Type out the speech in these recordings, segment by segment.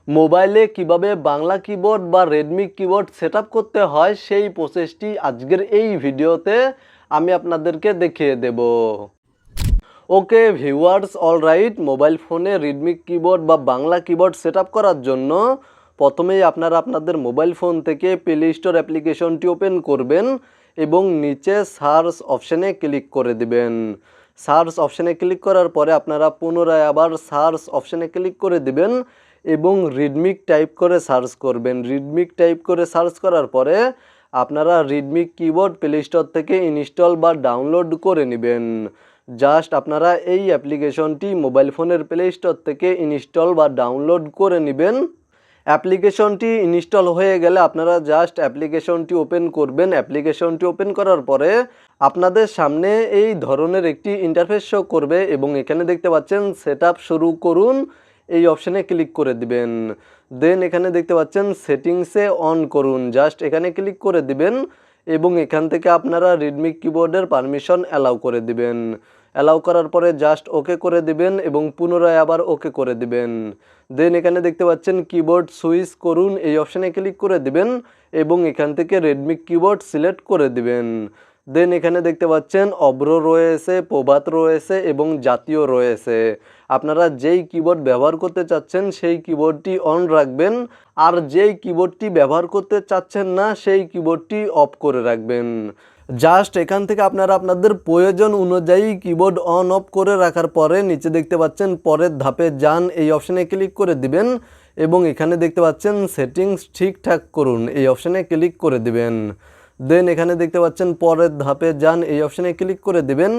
মোবাইলে কিভাবে বাংলা কিবোর্ড বা রেডমি কিবোর্ড সেটআপ করতে হয় সেই প্রসেসটি আজকের এই ভিডিওতে আমি আপনাদেরকে দেখিয়ে দেব। ওকে ভিউয়ার্স, অলরাইট, মোবাইল ফোনে রেডমি কিবোর্ড বা বাংলা কিবোর্ড সেটআপ করার জন্য প্রথমেই আপনারা আপনাদের মোবাইল ফোন থেকে প্লে স্টোর অ্যাপ্লিকেশনটি ওপেন করবেন এবং নিচে সার্চ অপশানে ক্লিক করে দিবেন। সার্চ অপশানে ক্লিক করার পরে আপনারা পুনরায় আবার সার্চ অপশানে ক্লিক করে দিবেন এবং রিডমিক টাইপ করে সার্চ করবেন। রিডমিক টাইপ করে সার্চ করার পরে আপনারা রিডমি কিবোর্ড প্লে স্টোর থেকে ইনস্টল বা ডাউনলোড করে নেবেন। জাস্ট আপনারা এই অ্যাপ্লিকেশনটি মোবাইল ফোনের প্লে স্টোর থেকে ইনস্টল বা ডাউনলোড করে নেবেন। অ্যাপ্লিকেশনটি ইনস্টল হয়ে গেলে আপনারা জাস্ট অ্যাপ্লিকেশনটি ওপেন করবেন। অ্যাপ্লিকেশনটি ওপেন করার পরে আপনাদের সামনে এই ধরনের একটি ইন্টারফেস শো করবে এবং এখানে দেখতে পাচ্ছেন সেটআপ শুরু করুন, এই অপশানে ক্লিক করে দিবেন। দেন এখানে দেখতে পাচ্ছেন সেটিংসে অন করুন, জাস্ট এখানে ক্লিক করে দিবেন এবং এখান থেকে আপনারা রেডমি কিবোর্ডের পারমিশন অ্যালাউ করে দিবেন। অ্যালাউ করার পরে জাস্ট ওকে করে দিবেন এবং পুনরায় আবার ওকে করে দিবেন। দেন এখানে দেখতে পাচ্ছেন কিবোর্ড সুইচ করুন, এই অপশানে ক্লিক করে দিবেন এবং এখান থেকে রেডমি কিবোর্ড সিলেক্ট করে দিবেন। দেন এখানে দেখতে পাচ্ছেন অভ্র রয়েছে, প্রভাত রয়েছে এবং জাতীয় রয়েছে। আপনারা যেই কিবোর্ড ব্যবহার করতে চাচ্ছেন সেই কিবোর্ডটি অন রাখবেন, আর যেই কিবোর্ডটি ব্যবহার করতে চাচ্ছেন না সেই কিবোর্ডটি অফ করে রাখবেন। জাস্ট এখান থেকে আপনারা আপনাদের প্রয়োজন অনুযায়ী কিবোর্ড অন অফ করে রাখার পরে নিচে দেখতে পাচ্ছেন পরের ধাপে যান, এই অপশানে ক্লিক করে দিবেন এবং এখানে দেখতে পাচ্ছেন সেটিংস ঠিকঠাক করুন, এই অপশানে ক্লিক করে দিবেন। দেন এখানে দেখতে পাচ্ছেন পরের ধাপে যান, এই অপশানে ক্লিক করে দিবেন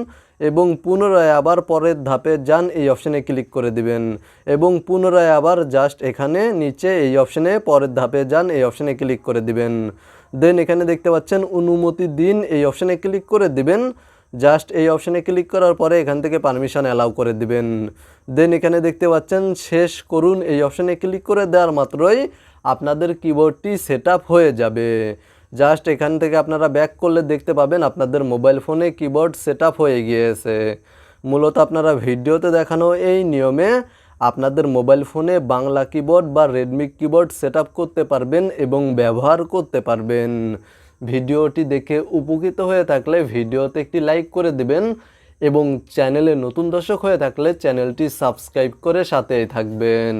এবং পুনরায় আবার পরের ধাপে যান, এই অপশানে ক্লিক করে দিবেন এবং পুনরায় আবার জাস্ট এখানে নিচে এই অপশানে পরের ধাপে যান, এই অপশানে ক্লিক করে দিবেন। দেন এখানে দেখতে পাচ্ছেন অনুমতি দিন, এই অপশানে ক্লিক করে দিবেন। জাস্ট এই অপশানে ক্লিক করার পরে এখান থেকে পারমিশন অ্যালাউ করে দিবেন। দেন এখানে দেখতে পাচ্ছেন শেষ করুন, এই অপশানে ক্লিক করে দেওয়ার মাত্রই আপনাদের কিবোর্ডটি সেটআপ হয়ে যাবে। জাস্ট এখান থেকে আপনারা ব্যাক করলে দেখতে পাবেন আপনাদের মোবাইল ফোনে কিবোর্ড সেটআপ হয়ে গিয়েছে। মূলত আপনারা ভিডিওতে দেখানো এই নিয়মে আপনাদের মোবাইল ফোনে বাংলা কিবোর্ড বা রেডমি কিবোর্ড সেটআপ করতে পারবেন এবং ব্যবহার করতে পারবেন। ভিডিওটি দেখে উপকৃত হয়ে থাকলে ভিডিওতে একটি লাইক করে দিবেন এবং চ্যানেলে নতুন দর্শক হয়ে থাকলে চ্যানেলটি সাবস্ক্রাইব করে সাথেই থাকবেন।